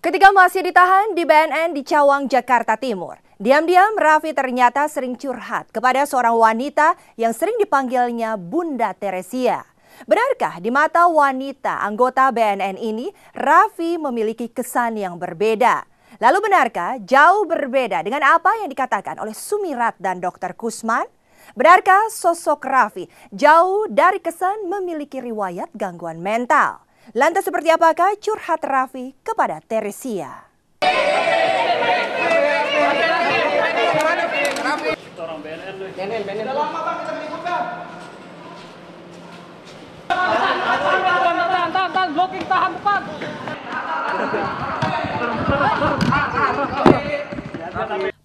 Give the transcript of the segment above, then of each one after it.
Ketika masih ditahan di BNN di Cawang, Jakarta Timur, diam-diam Raffi ternyata sering curhat kepada seorang wanita yang sering dipanggilnya Bunda Teresia. Benarkah di mata wanita anggota BNN ini, Raffi memiliki kesan yang berbeda? Lalu benarkah jauh berbeda dengan apa yang dikatakan oleh Sumirat dan Dr. Kusman? Benarkah sosok Raffi jauh dari kesan memiliki riwayat gangguan mental? Lantas seperti apakah curhat Raffi kepada Teresia?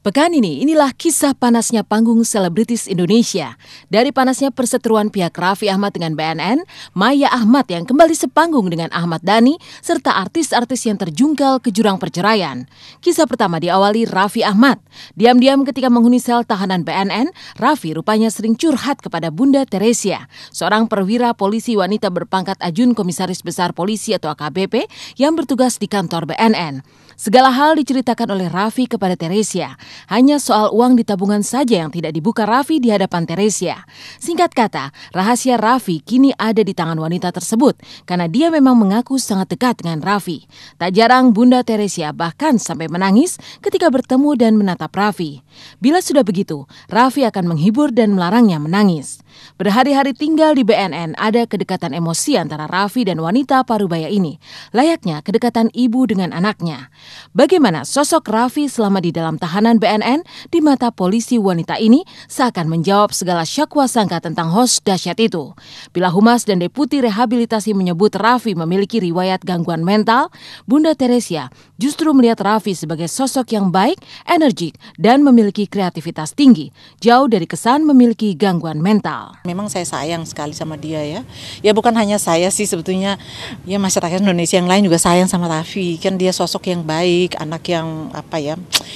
Pekan ini, inilah kisah panasnya panggung selebritis Indonesia. Dari panasnya perseteruan pihak Raffi Ahmad dengan BNN, Maya Ahmad yang kembali sepanggung dengan Ahmad Dhani, serta artis-artis yang terjungkal ke jurang perceraian. Kisah pertama diawali Raffi Ahmad. Diam-diam ketika menghuni sel tahanan BNN, Raffi rupanya sering curhat kepada Bunda Teresia, seorang perwira polisi wanita berpangkat Ajun Komisaris Besar Polisi atau AKBP yang bertugas di kantor BNN. Segala hal diceritakan oleh Raffi kepada Teresia. Hanya soal uang di tabungan saja yang tidak dibuka Raffi di hadapan Teresia. Singkat kata, rahasia Raffi kini ada di tangan wanita tersebut karena dia memang mengaku sangat dekat dengan Raffi. Tak jarang Bunda Teresia bahkan sampai menangis ketika bertemu dan menatap Raffi. Bila sudah begitu, Raffi akan menghibur dan melarangnya menangis. Berhari-hari tinggal di BNN ada kedekatan emosi antara Raffi dan wanita parubaya ini. Layaknya kedekatan ibu dengan anaknya. Bagaimana sosok Raffi selama di dalam tahanan BNN di mata polisi wanita ini seakan menjawab segala syakwa sangka tentang host dahsyat itu. Bila Humas dan Deputi Rehabilitasi menyebut Raffi memiliki riwayat gangguan mental, Bunda Teresia justru melihat Raffi sebagai sosok yang baik, energik, dan memiliki kreativitas tinggi, jauh dari kesan memiliki gangguan mental. Memang saya sayang sekali sama dia ya. Ya bukan hanya saya sih sebetulnya, ya masyarakat Indonesia yang lain juga sayang sama Raffi. Kan dia sosok yang baik, anak yang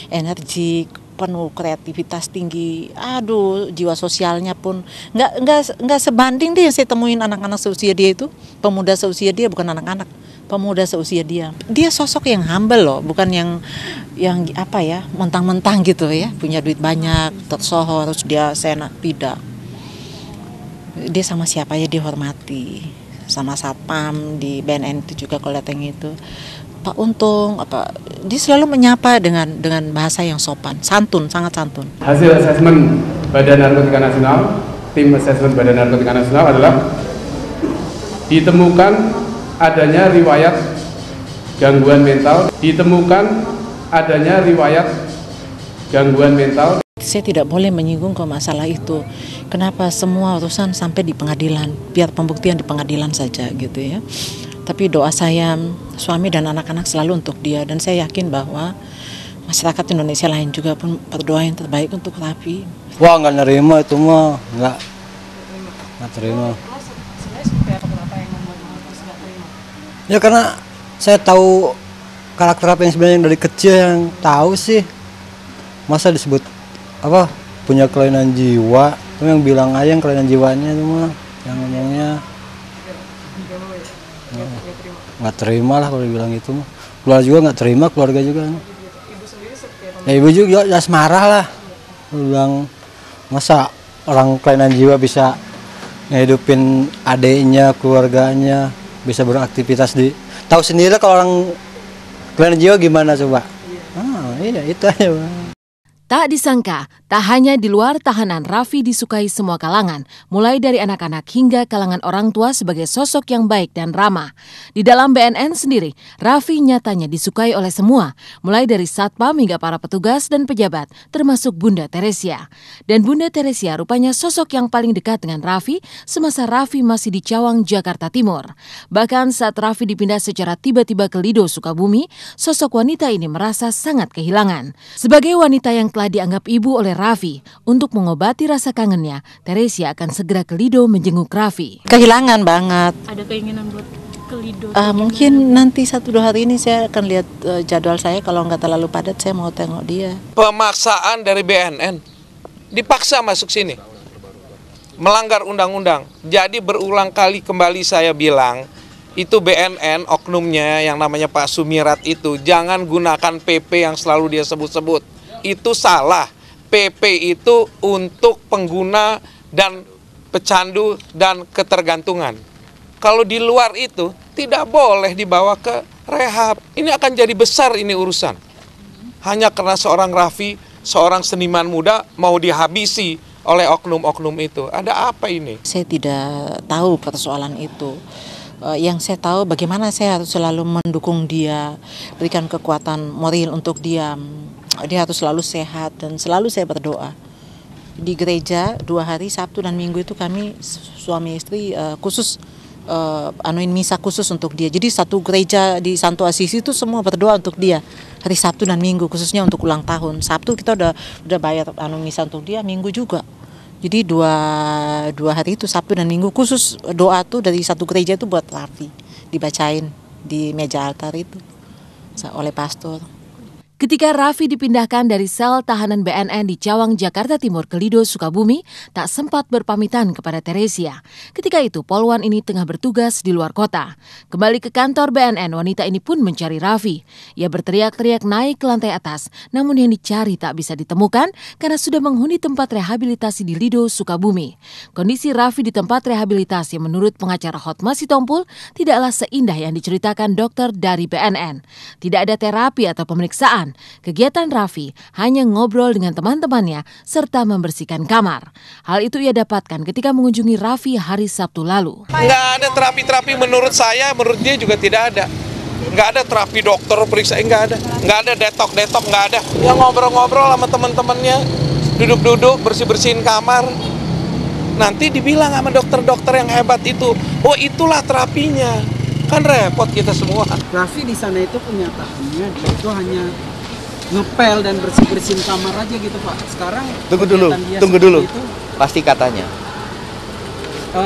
energik, penuh kreativitas tinggi. Aduh, jiwa sosialnya pun nggak sebanding deh yang saya temuin anak-anak seusia dia itu. Pemuda seusia dia, bukan anak-anak, pemuda seusia dia. Dia sosok yang humble loh, bukan yang mentang-mentang gitu ya. Punya duit banyak, tersohor, terus dia seenak tidak. Dia sama siapa aja dihormati. Sama satpam di BNN itu juga kalau datang itu. Pak Untung, dia selalu menyapa dengan bahasa yang sopan, santun, sangat santun. Hasil asesmen Badan Narkotika Nasional, tim asesmen Badan Narkotika Nasional adalah ditemukan adanya riwayat gangguan mental, Saya tidak boleh menyinggung ke masalah itu. Kenapa semua urusan sampai di pengadilan? Biar pembuktian di pengadilan saja gitu ya. Tapi doa saya, suami dan anak-anak selalu untuk dia. Dan saya yakin bahwa masyarakat Indonesia lain juga pun berdoa yang terbaik untuk Raffi. Wah, nggak nerima itu mah, nggak terima. Ya karena saya tahu karakter apa yang sebenarnya dari kecil yang tahu sih. Masa disebut punya kelainan jiwa, itu yang bilang aja yang kelainan jiwanya itu mah, yang ngomongnya nggak terima lah kalau dibilang itu mah. Keluarga juga nggak terima, keluarga juga. Ya ibu juga jelas marah lah. Bilang masa orang kelainan jiwa bisa ngehidupin adiknya, keluarganya, bisa beraktivitas tahu sendiri kalau orang kelainan jiwa gimana coba. Iya itu aja Bang. Tak disangka, tak hanya di luar tahanan Raffi disukai semua kalangan, mulai dari anak-anak hingga kalangan orang tua sebagai sosok yang baik dan ramah. Di dalam BNN sendiri, Raffi nyatanya disukai oleh semua, mulai dari satpam hingga para petugas dan pejabat, termasuk Bunda Teresia. Dan Bunda Teresia rupanya sosok yang paling dekat dengan Raffi semasa Raffi masih di Cawang, Jakarta Timur. Bahkan saat Raffi dipindah secara tiba-tiba ke Lido, Sukabumi, sosok wanita ini merasa sangat kehilangan. Sebagai wanita yang telah dianggap ibu oleh Raffi, untuk mengobati rasa kangennya, Teresia akan segera ke Lido menjenguk Raffi. Kehilangan banget. Ada keinginan buat ke Lido? Mungkin nanti 1-2 hari ini saya akan lihat jadwal saya, kalau nggak terlalu padat saya mau tengok dia. Pemaksaan dari BNN, dipaksa masuk sini, melanggar undang-undang. Jadi berulang kali kembali saya bilang, Itu BNN oknumnya yang namanya Pak Sumirat itu jangan gunakan PP yang selalu dia sebut-sebut. Itu salah. PP itu untuk pengguna dan pecandu dan ketergantungan. Kalau di luar itu tidak boleh dibawa ke rehab. Ini akan jadi besar ini urusan. Hanya karena seorang Raffi, seorang seniman muda mau dihabisi oleh oknum-oknum itu. Ada apa ini? Saya tidak tahu persoalan itu. Yang saya tahu bagaimana saya harus selalu mendukung dia, berikan kekuatan moral untuk dia. Dia harus selalu sehat dan selalu saya berdoa. Di gereja 2 hari Sabtu dan Minggu itu kami suami istri khusus anuin misa khusus untuk dia. Jadi satu gereja di Santo Assisi itu semua berdoa untuk dia hari Sabtu dan Minggu, khususnya untuk ulang tahun. Sabtu kita udah bayar misa untuk dia, Minggu juga. Jadi dua hari itu Sabtu dan Minggu khusus doa tuh dari satu gereja itu buat Raffi, dibacain di meja altar itu oleh pastor. Ketika Raffi dipindahkan dari sel tahanan BNN di Cawang, Jakarta Timur ke Lido, Sukabumi, tak sempat berpamitan kepada Teresia. Ketika itu, Polwan ini tengah bertugas di luar kota. Kembali ke kantor BNN, wanita ini pun mencari Raffi. Ia berteriak-teriak naik ke lantai atas, namun yang dicari tak bisa ditemukan karena sudah menghuni tempat rehabilitasi di Lido, Sukabumi. Kondisi Raffi di tempat rehabilitasi menurut pengacara Hotma Sitompul tidaklah seindah yang diceritakan dokter dari BNN. Tidak ada terapi atau pemeriksaan. Kegiatan Raffi hanya ngobrol dengan teman-temannya serta membersihkan kamar. Hal itu ia dapatkan ketika mengunjungi Raffi hari Sabtu lalu. Nggak ada terapi-terapi menurut saya, menurut dia juga tidak ada. Nggak ada terapi dokter periksa, nggak ada. Nggak ada detok-detok, nggak ada. Yang ngobrol-ngobrol sama teman-temannya, duduk-duduk, bersih-bersihin kamar. Nanti dibilang sama dokter-dokter yang hebat itu, oh itulah terapinya. Kan repot kita semua. Raffi di sana itu kenyataannya dia itu hanya ngepel dan bersih-bersihin kamar aja gitu Pak. Sekarang tunggu dulu. Pasti katanya.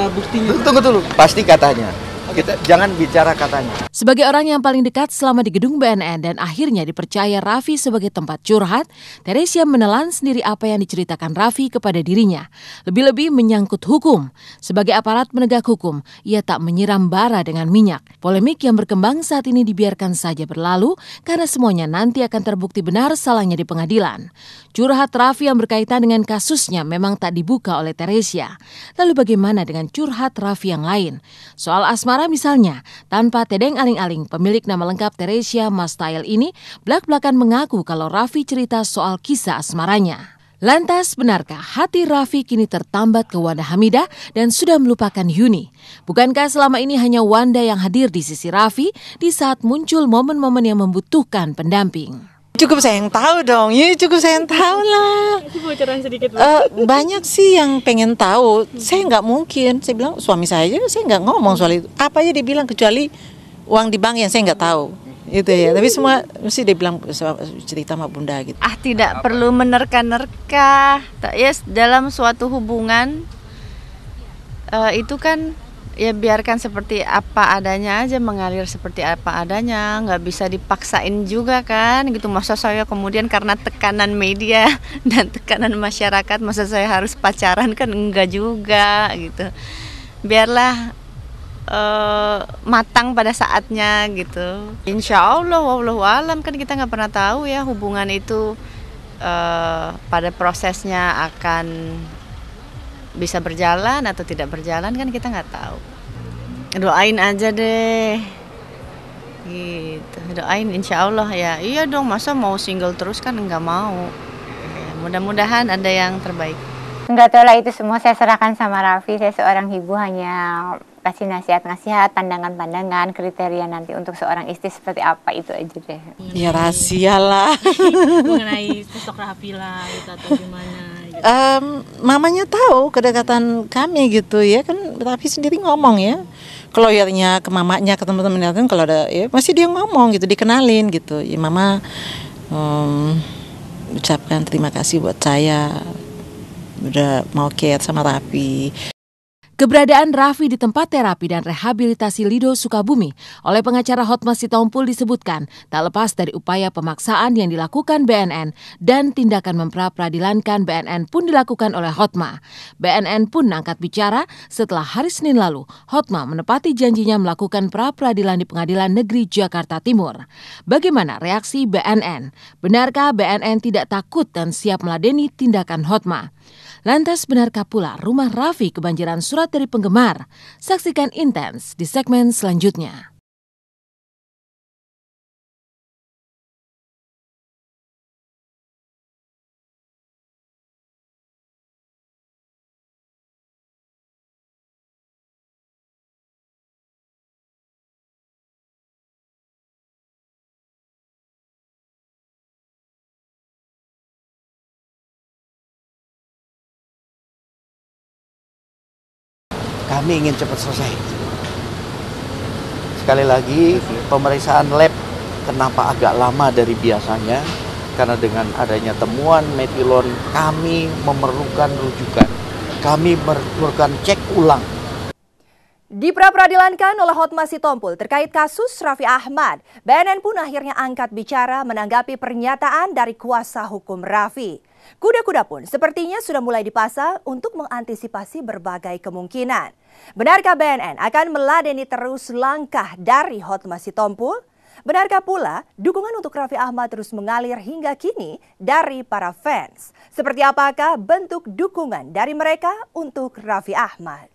Buktinya. Tunggu dulu. Pasti katanya. Kita jangan bicara katanya. Sebagai orang yang paling dekat selama di gedung BNN dan akhirnya dipercaya Raffi sebagai tempat curhat, Teresia menelan sendiri apa yang diceritakan Raffi kepada dirinya. Lebih-lebih menyangkut hukum. Sebagai aparat penegak hukum, ia tak menyiram bara dengan minyak. Polemik yang berkembang saat ini dibiarkan saja berlalu karena semuanya nanti akan terbukti benar salahnya di pengadilan. Curhat Raffi yang berkaitan dengan kasusnya memang tak dibuka oleh Teresia. Lalu bagaimana dengan curhat Raffi yang lain? Soal asmara misalnya, tanpa tedeng aling-aling, pemilik nama lengkap Teresia Mastail ini belak-belakan mengaku kalau Raffi cerita soal kisah asmaranya. Lantas benarkah hati Raffi kini tertambat ke Wanda Hamidah dan sudah melupakan Yuni? Bukankah selama ini hanya Wanda yang hadir di sisi Raffi di saat muncul momen-momen yang membutuhkan pendamping? Cukup saya yang tahu dong, ya cukup saya yang tahu lah. Bocoran sedikit. Banyak sih yang pengen tahu. Saya nggak mungkin. Saya bilang suami saya nggak ngomong soal itu. Apa aja dia bilang kecuali uang di bank yang saya nggak tahu. Itu ya. Tapi semua mesti dia bilang cerita sama Bunda gitu. Tidak perlu menerka-nerka. Yes, dalam suatu hubungan itu kan ya biarkan seperti apa adanya aja, mengalir seperti apa adanya, nggak bisa dipaksain juga kan gitu. Masa saya kemudian karena tekanan media dan tekanan masyarakat masa saya harus pacaran, kan enggak juga gitu. Biarlah matang pada saatnya gitu. Insya Allah, wallahu alam, kan kita nggak pernah tahu ya hubungan itu pada prosesnya akan bisa berjalan atau tidak berjalan, kan kita nggak tahu. Doain aja deh gitu, doain insya Allah ya. Iya dong, masa mau single terus, kan nggak mau ya, mudah-mudahan ada yang terbaik. Enggak tahu lah, itu semua saya serahkan sama Raffi. Saya seorang ibu hanya kasih nasihat-nasihat, pandangan-pandangan, kriteria nanti untuk seorang istri seperti apa, itu aja deh. Ya rahasia lah. Mengenai sosok Raffi lah gitu, atau gimana gitu. Mamanya tahu kedekatan kami gitu ya, kan Raffi sendiri ngomong ya. Kalau lawyernya ke mamanya, ke teman-temannya kan kalau ada ya masih dia ngomong gitu, dikenalin gitu. Ya mama ucapkan terima kasih buat saya udah mau care sama Raffi. Keberadaan Raffi di tempat terapi dan rehabilitasi Lido Sukabumi oleh pengacara Hotma Sitompul disebutkan tak lepas dari upaya pemaksaan yang dilakukan BNN dan tindakan mempra-peradilankan BNN pun dilakukan oleh Hotma. BNN pun angkat bicara setelah hari Senin lalu Hotma menepati janjinya melakukan pra-peradilan di Pengadilan Negeri Jakarta Timur. Bagaimana reaksi BNN? Benarkah BNN tidak takut dan siap meladeni tindakan Hotma? Lantas benarkah pula rumah Raffi kebanjiran surat dari penggemar? Saksikan Intens di segmen selanjutnya. Kami ingin cepat selesai. Sekali lagi, pemeriksaan lab kenapa agak lama dari biasanya? Karena dengan adanya temuan metilon, kami memerlukan rujukan. Kami memerlukan cek ulang. Diperadilankan oleh Hotma Sitompul terkait kasus Raffi Ahmad, BNN pun akhirnya angkat bicara menanggapi pernyataan dari kuasa hukum Raffi. Kuda-kuda pun sepertinya sudah mulai dipasang untuk mengantisipasi berbagai kemungkinan. Benarkah BNN akan meladeni terus langkah dari Hotma Sitompul? Benarkah pula dukungan untuk Raffi Ahmad terus mengalir hingga kini dari para fans? Seperti apakah bentuk dukungan dari mereka untuk Raffi Ahmad?